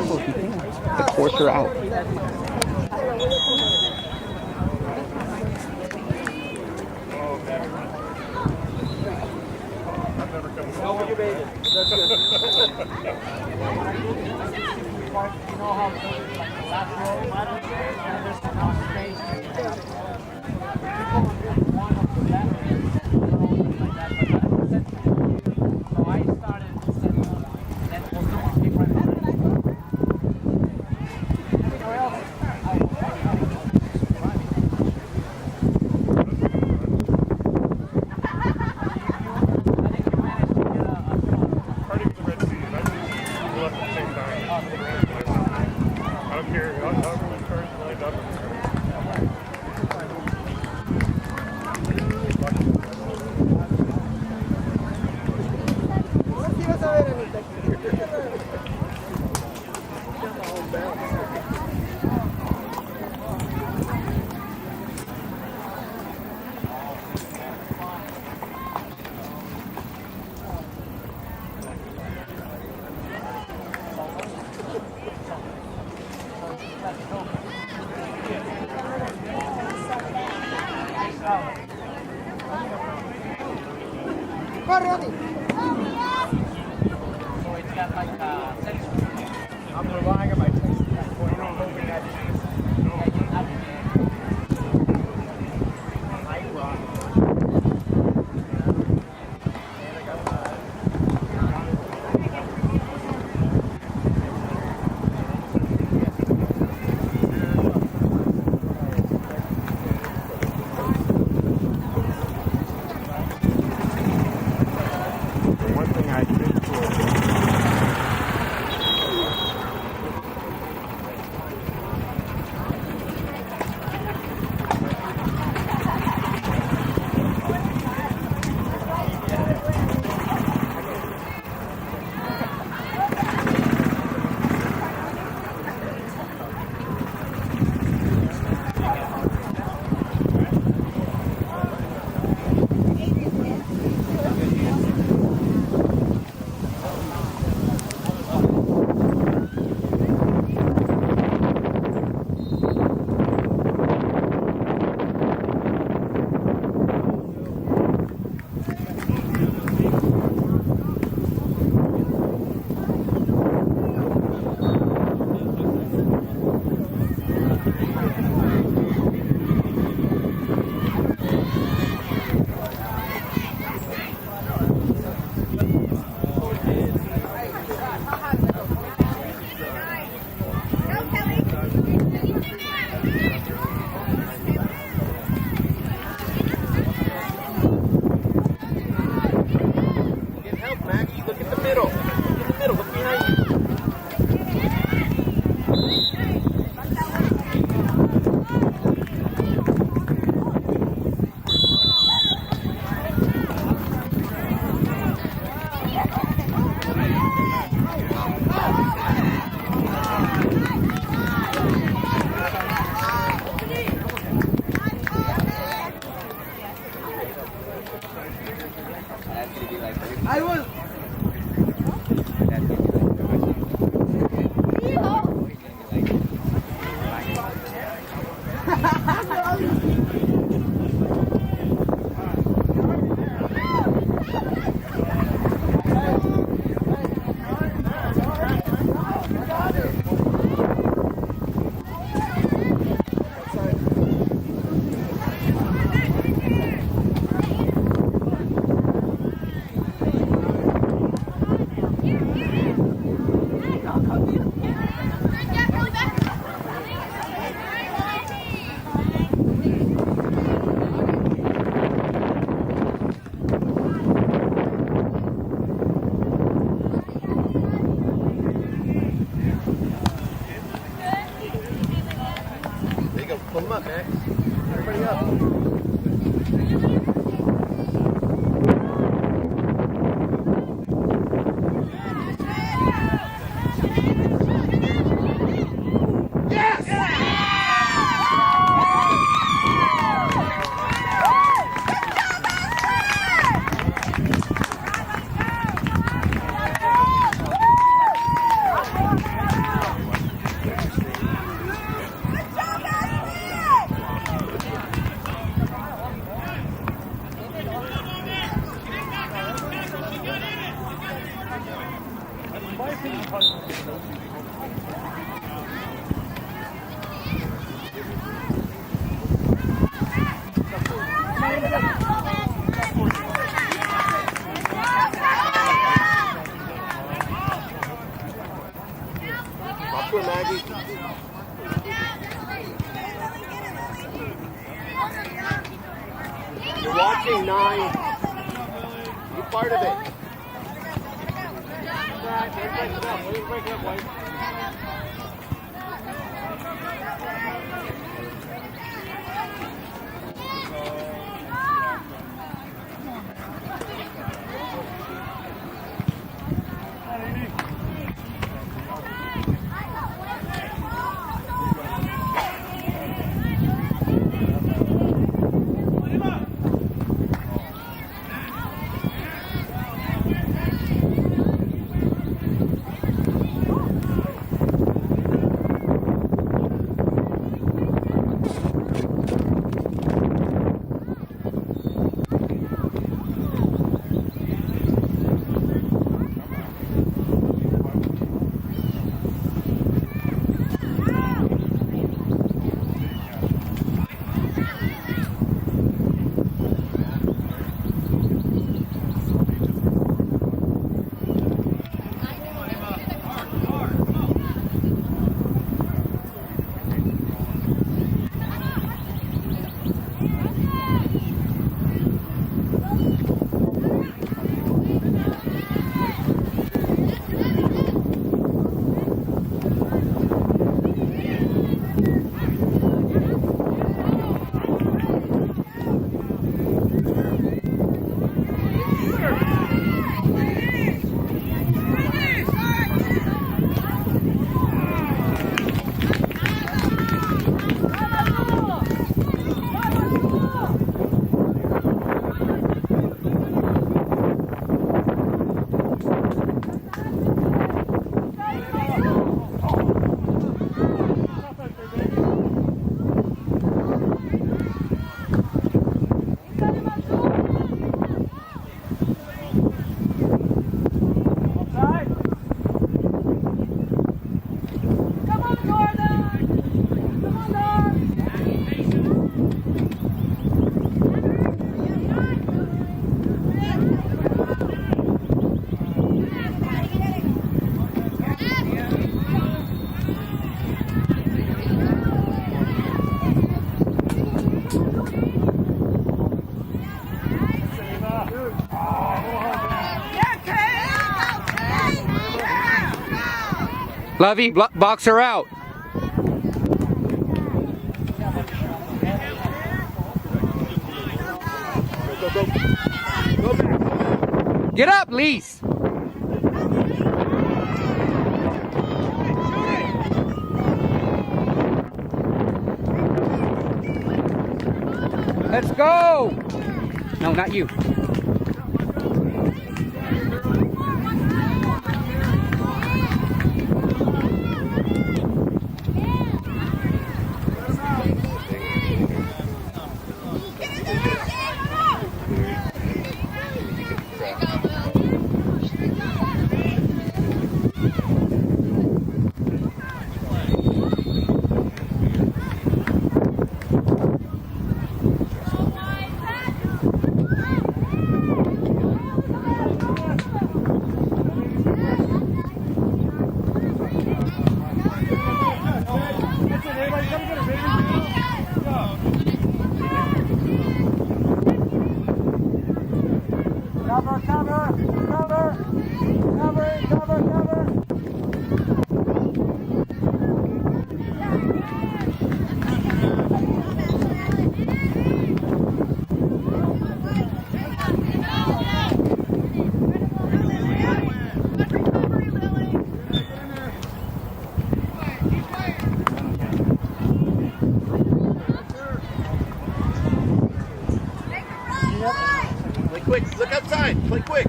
careful if you can. To force her out. I'm relying on my taste at that point. I'm hoping that one thing I did I will. You part of it. Lovey, box her out. Get up, Lise. Let's go. No, not you. Play quick. Look outside. Play quick.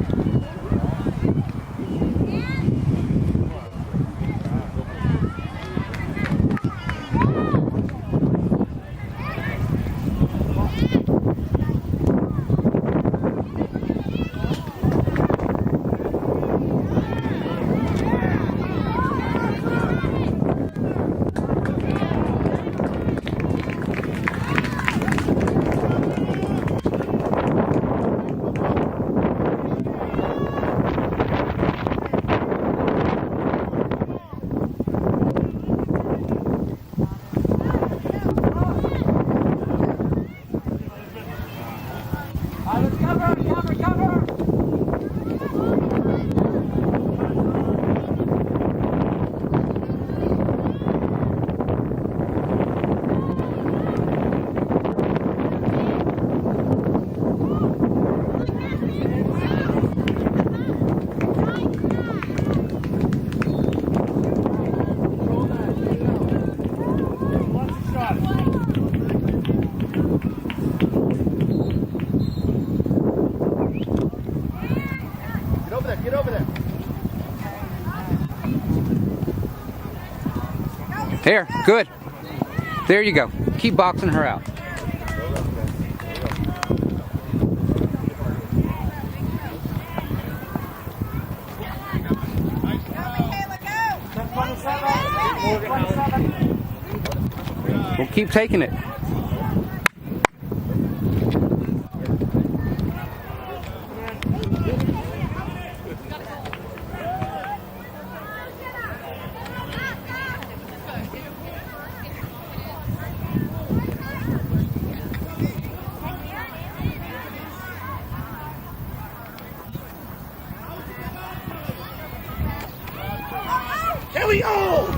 Get over there. There, good. There you go. Keep boxing her out. We'll keep taking it. There we go!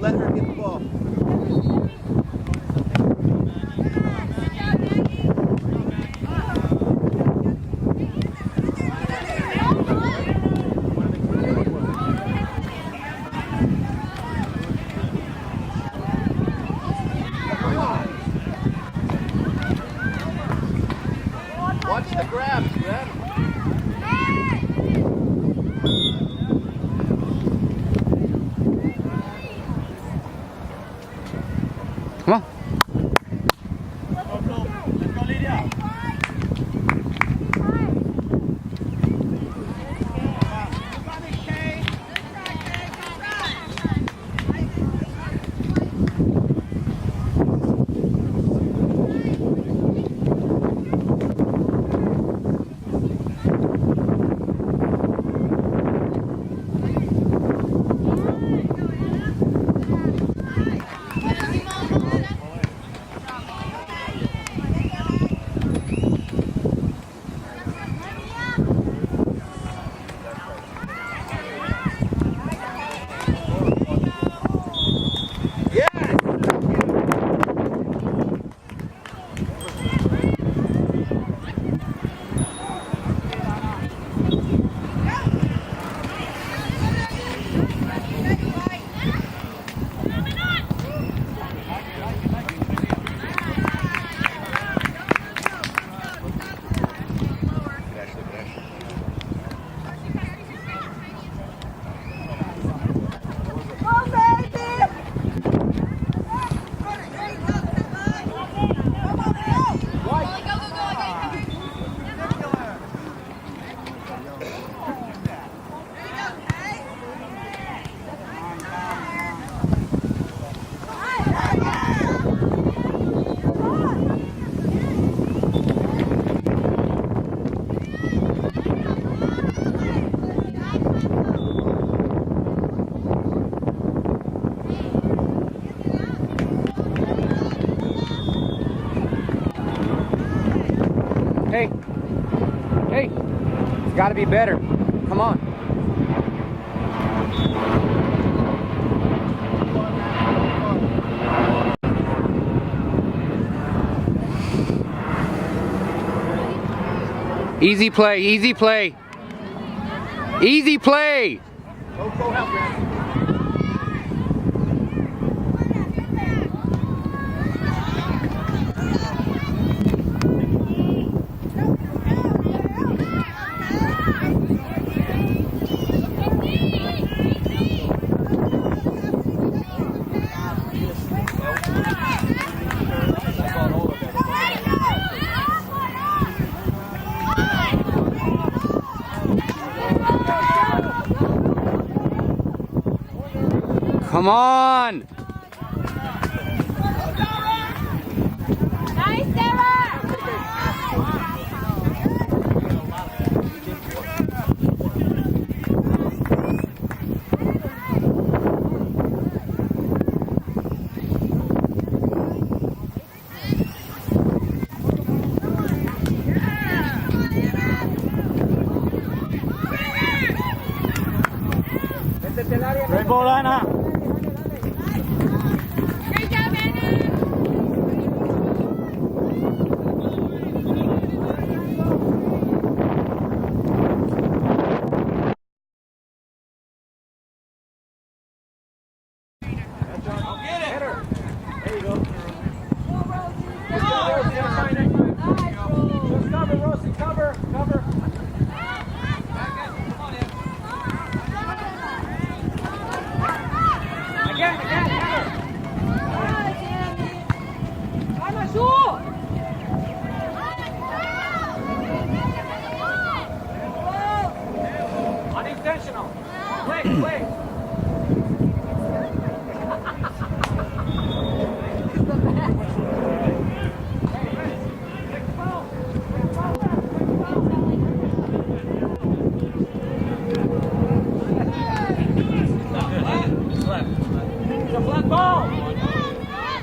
Let her get the ball. Watch the grabs, Red. Come on. Hey, hey, it's got to be better. Come on. Easy play, easy play. Easy play. Go help, Red. Come on! Nice, Sarah! Red ball, Anna. Great job, Anna! Unintentional. Wait, wait. It's a flat ball.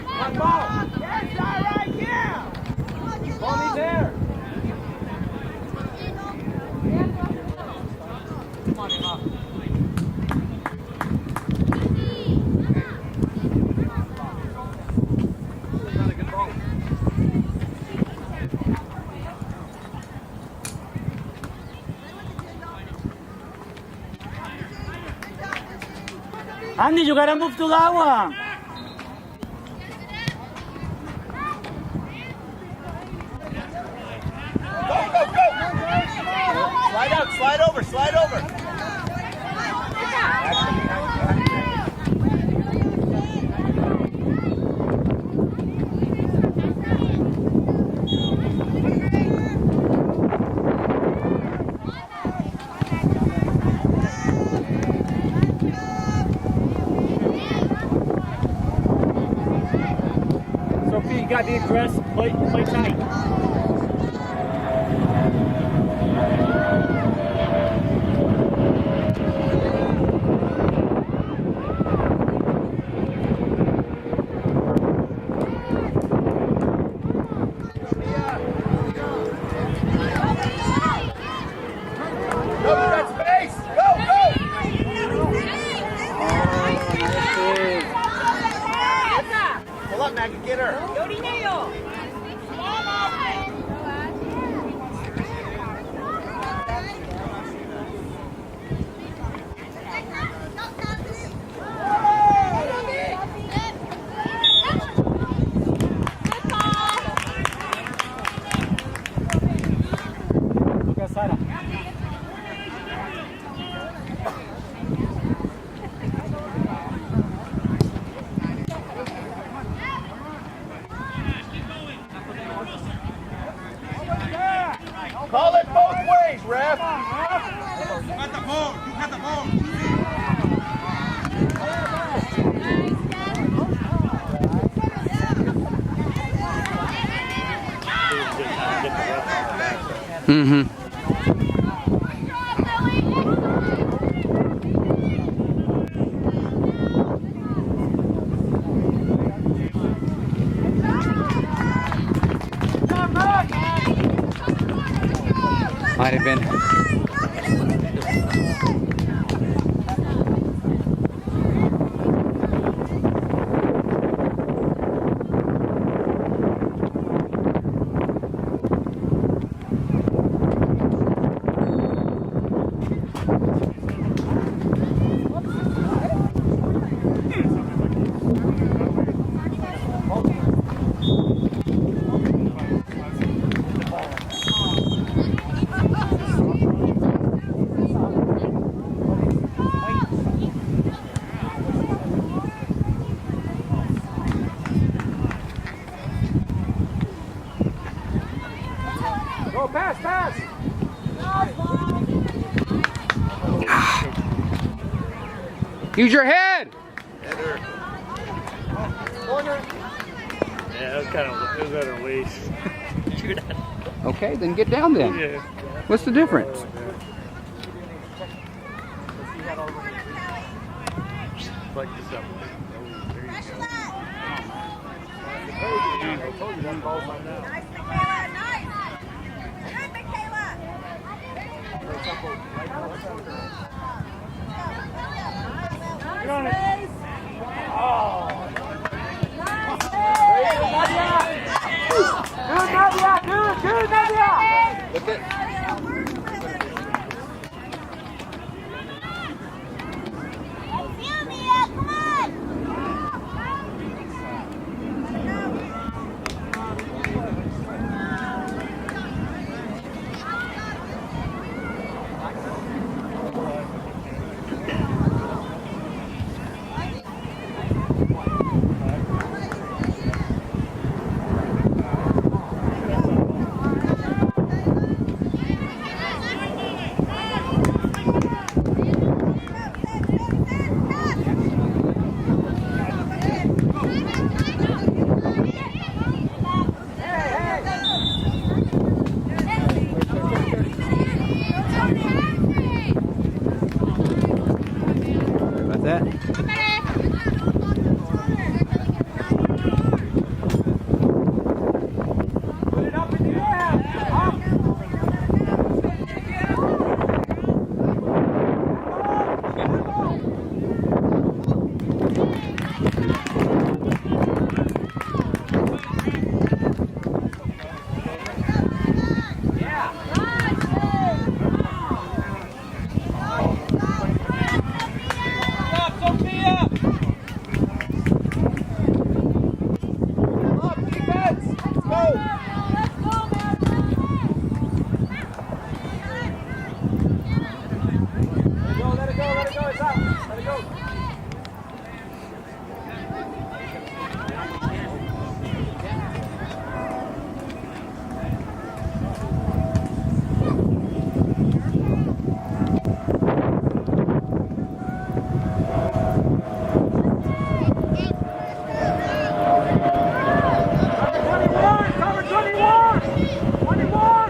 Flat ball. Yes, all right, yeah. Ball needs air. Come on, Emma. Not a good ball. Andy, you gotta move to that one. Go, go, go! Slide out, slide over, slide over. Sophie, you got the address. Play tight. Cover that space! Go, go! Pull up, Maggie, get her. Look at Sarah. Call it both ways, ref. Mm-hmm. Might have been. Go, pass, pass. Use your head. Header. kind of, it was at her waist. Okay, then get down then. Yeah. What's the difference? Like this up. Nice, Michaela. Nice. Good, Michaela. Good, Nadia. Lift it. About that. Put it up in the air. Up. Cover 21! 21!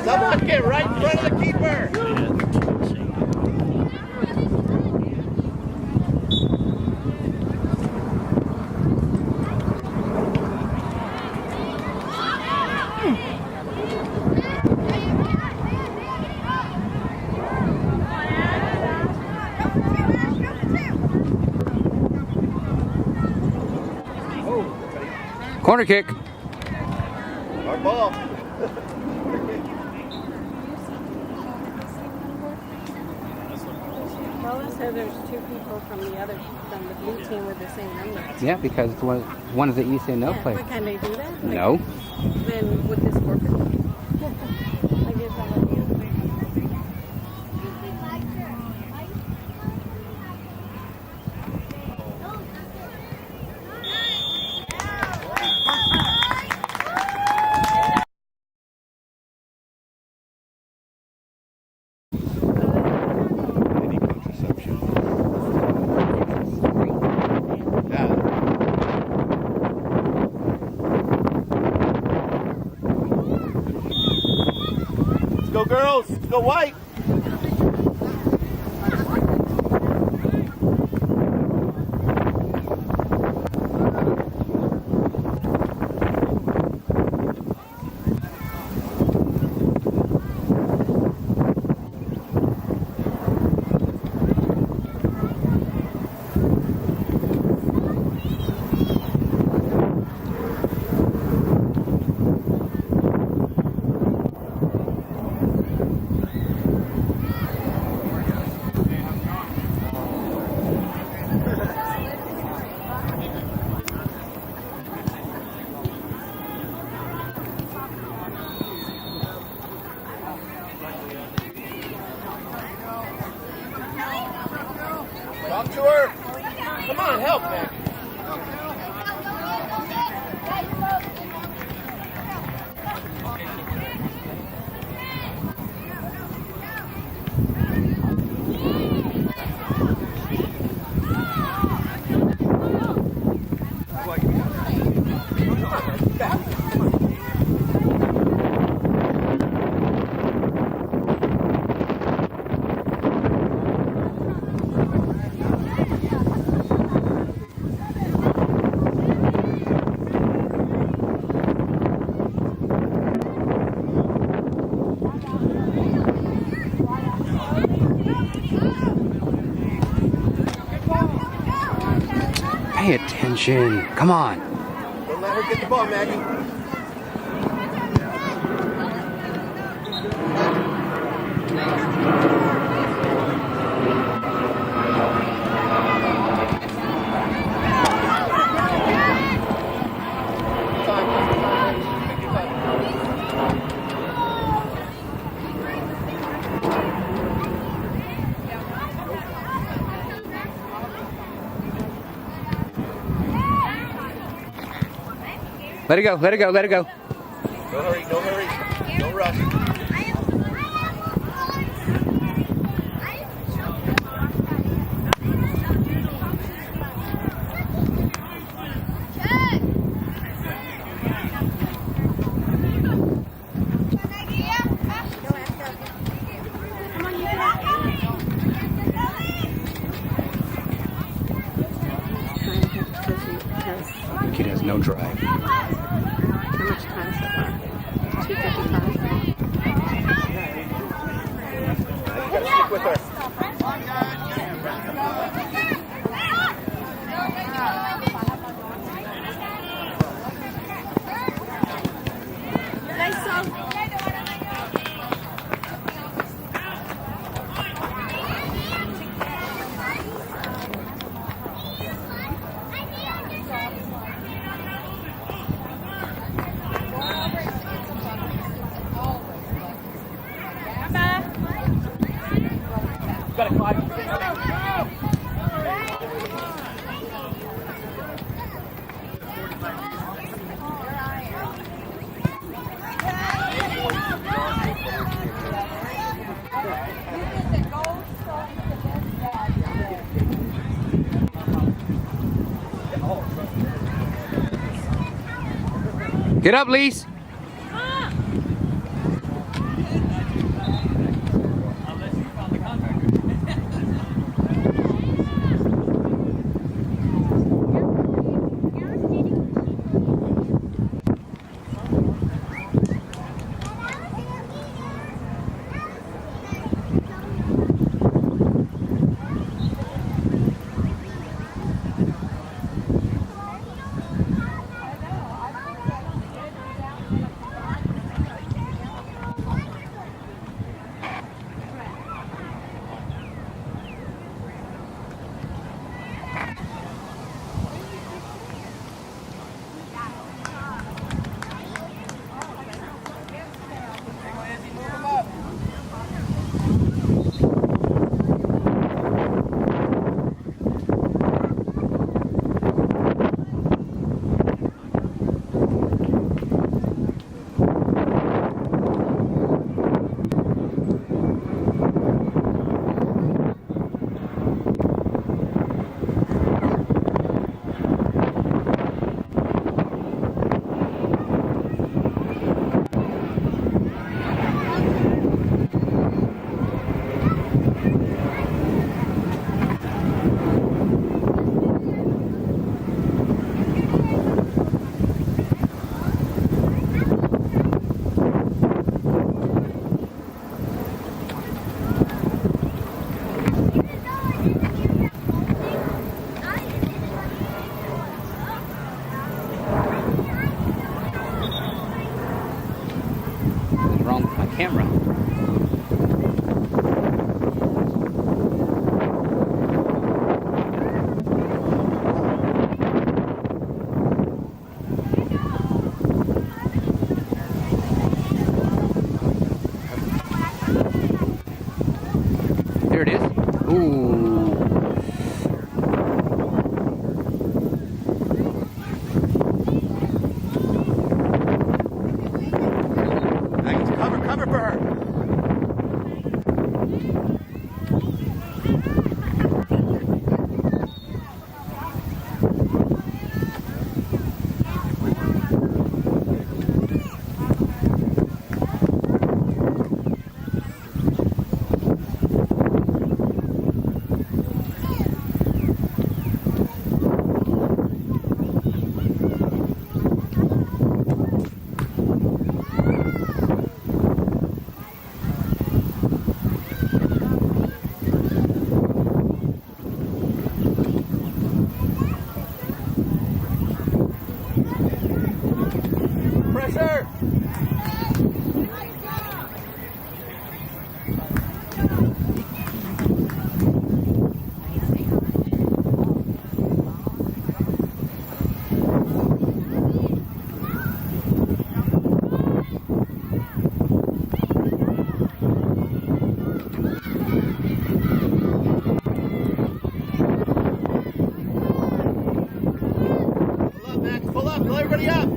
Someone get right in front of the keeper. Corner kick. Our ball. Well, it said there's two people from the blue team with the same number. Yeah, because one is the ECNL player. But can they do that? No. Then would this work? I guess I would use Go girls, go white. Talk to her. Come on, help, man. Pay attention. Come on. Don't let her get the ball, Maggie. Let it go, let it go, let it go. No hurry, no hurry. No rush. Kid has no drive. how much time so far? 2:55. You gotta stick with her. Nice song. Get up, Lise. What's wrong with my camera? There it is. Ooh. Nice. Cover for her. Pressure. Pull up, Max. Pull up. Pull everybody up.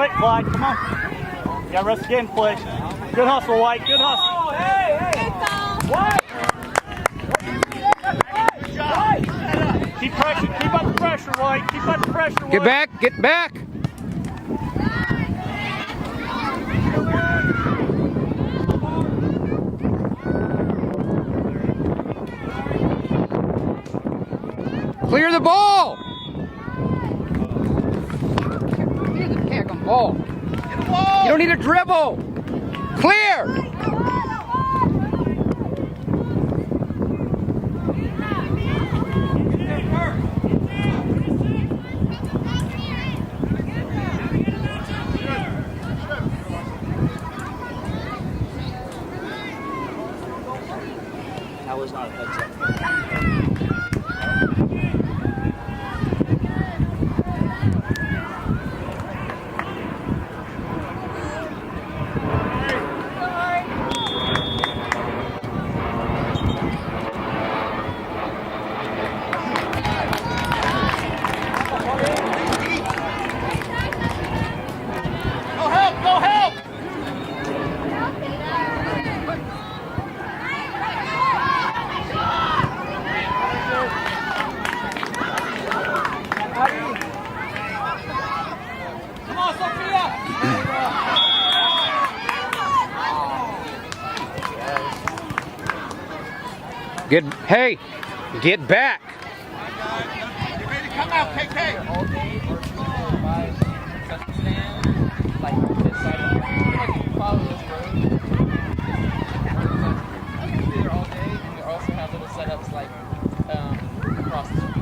quick, Clyde. Come on. You got to rest again, play. Good hustle, White. Good hustle. Oh, hey, hey. White. Good job. Keep pressure. Keep up the pressure, White. Keep up the pressure, White. Get back, get back. Clear the ball. Clear the daggone ball. You don't need a dribble. Clear. That was not a heads up. Hey, get back. You ready to come out, KK? All day or by concession stand, like this side of the road, like if you follow this road. You can be there all day, and you also have little setups like across the street.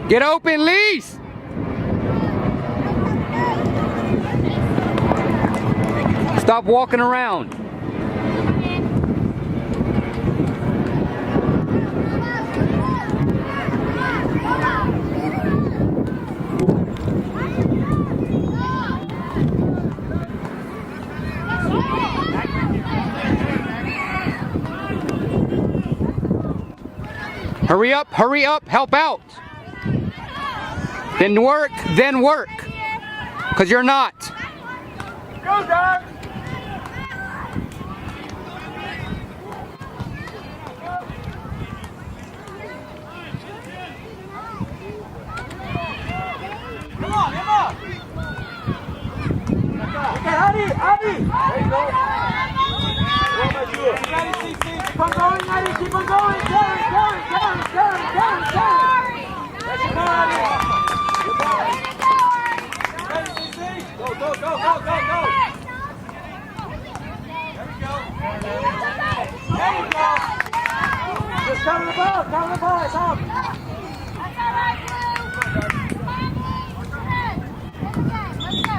Get open, Lise. Stop walking around. Hurry up, help out. Then work, because you're not. Go, Doug. Come on, Emma. Okay, Adi. There you go. What am I doing? Keep on going, Adi. Keep on going. Carry. That's your ball, Adi. Go. There we go. Just cover the ball, it's up. That's all right, Blue. Watch your head. Let's go.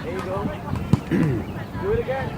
There you go. Do it again.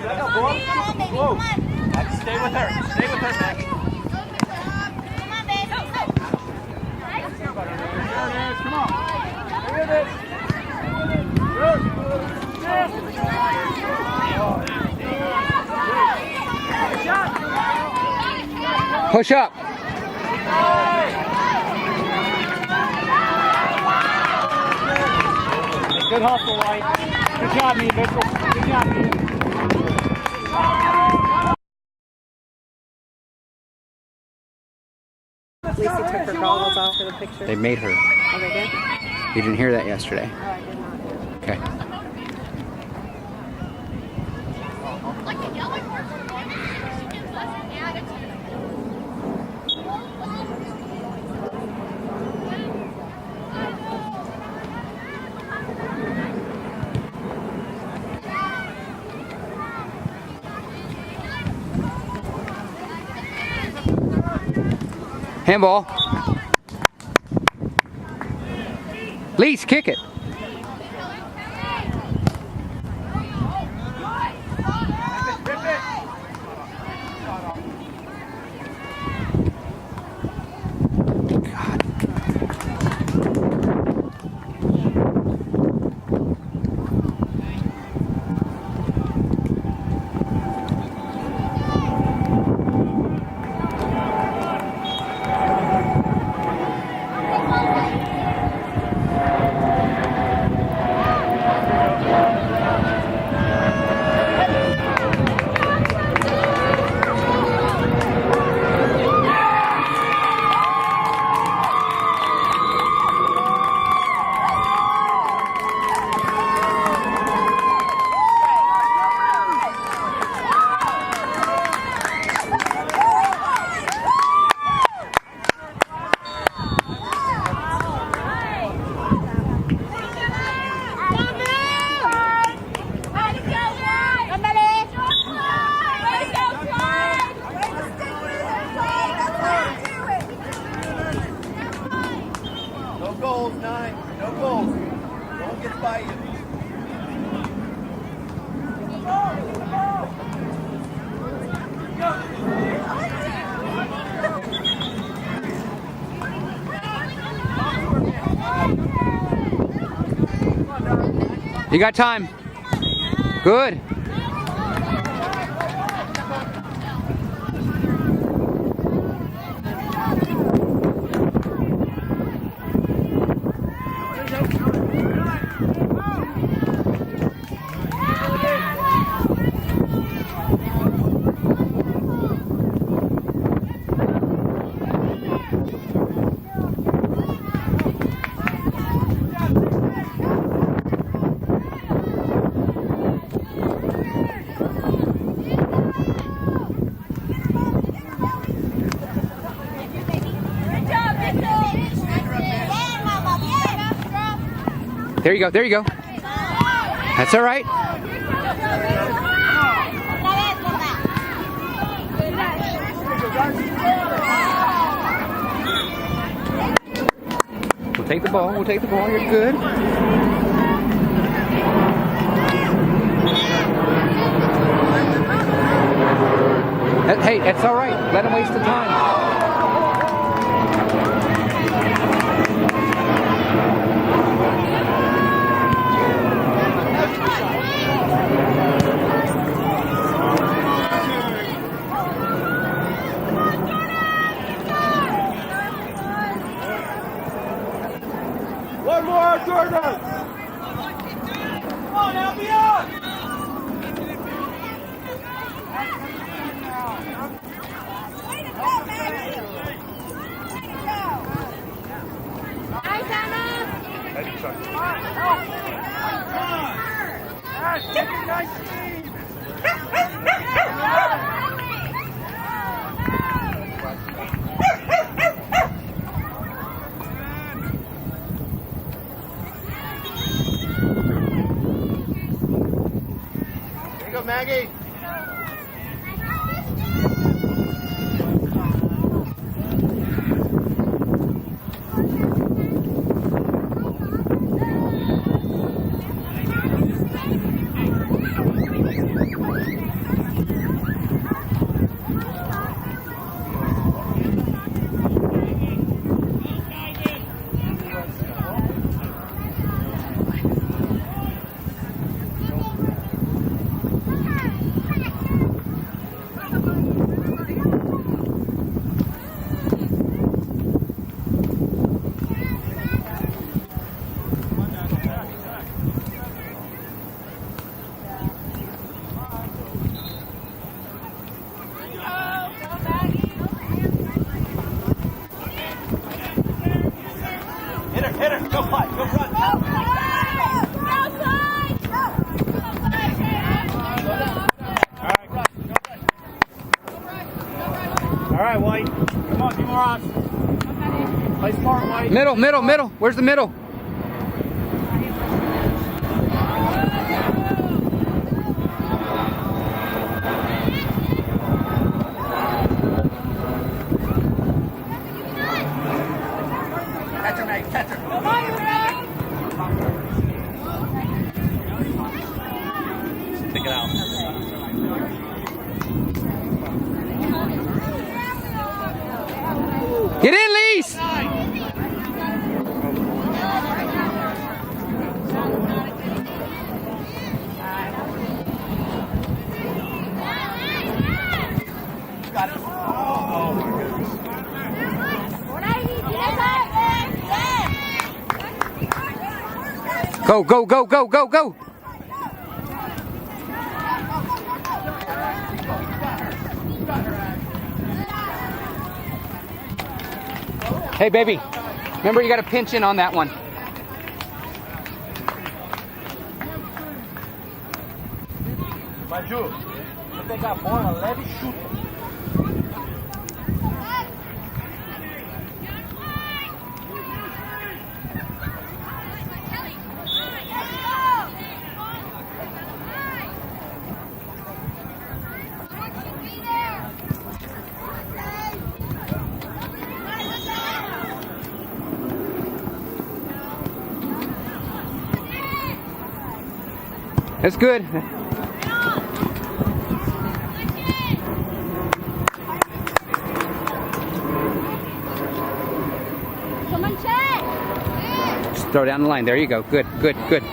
Stay with her. Stay with her, Maggie. Come on, babe. Come on. Stay with it. Push up. Good hustle, White. Good job, me, Mitchell. Good job, me. Lacey took her goggles off for the picture. They made her. Oh, they did? You didn't hear that yesterday. Oh, I did not. Okay. Like the yellow horse, she gives us an attitude. Handball. Lease, kick it. No goals, 9. No goals. Don't get by you. You got time. Good. There you go, there you go. That's all right. We'll take the ball, you're good. Hey, it's all right. Let him waste the time. One more, Jordan! Come on, Albion! Here you go, Maggie. that, White. Come on, be more honest. Play smart, White. Middle, middle, middle. Where's the middle? Catch her, mate. Catch her. Take it out. Get in, Lise! Got it. Oh, my goodness. Go, go, go, go, go, go! Hey, baby. Remember, you got to pinch in on that one. Maju, você pega a bola, leva e chuta. That's good. Come on, check. Just throw down the line. There you go. Good, good, good.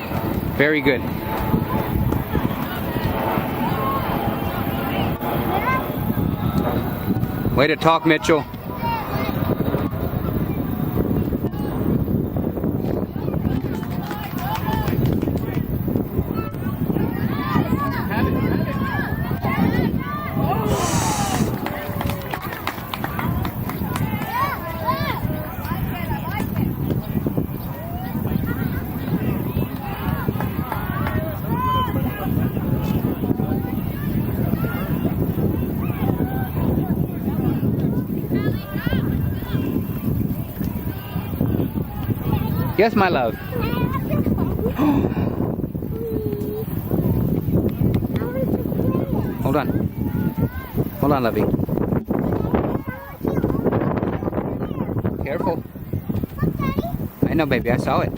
Very good. Way to talk, Mitchell. Yes, my love. Hold on. Hold on, lovey. Careful. I know, baby. I saw it.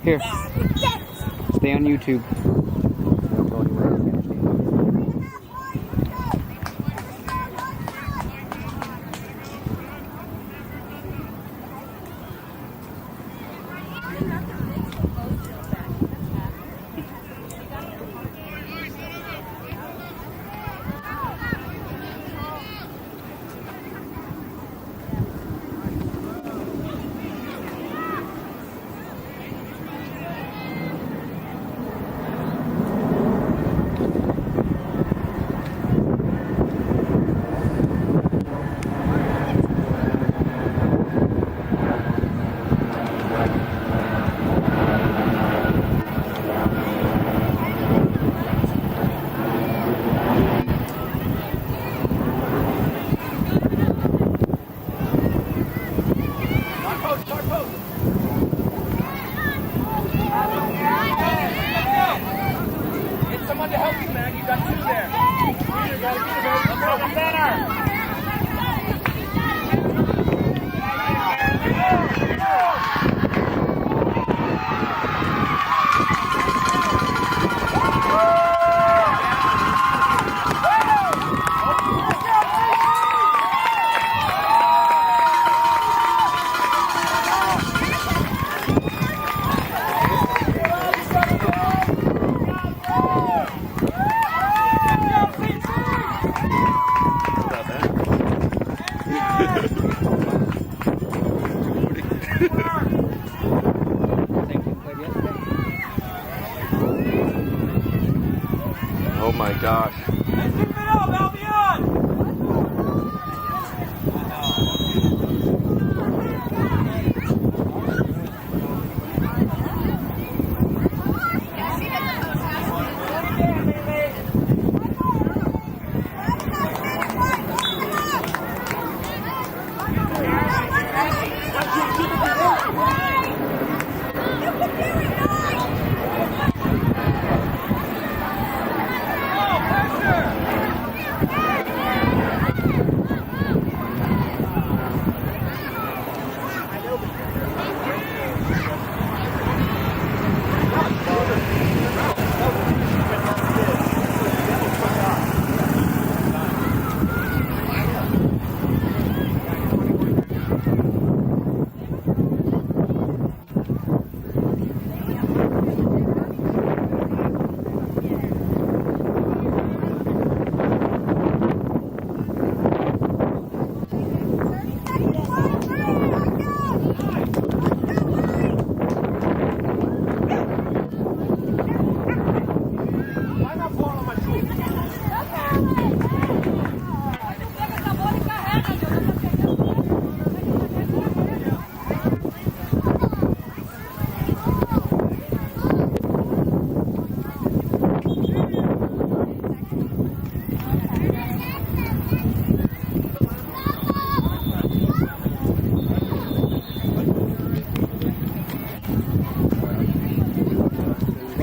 Here. Stay on YouTube. Oh my gosh. Let's keep it up, Albion!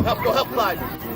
Go help Clyde.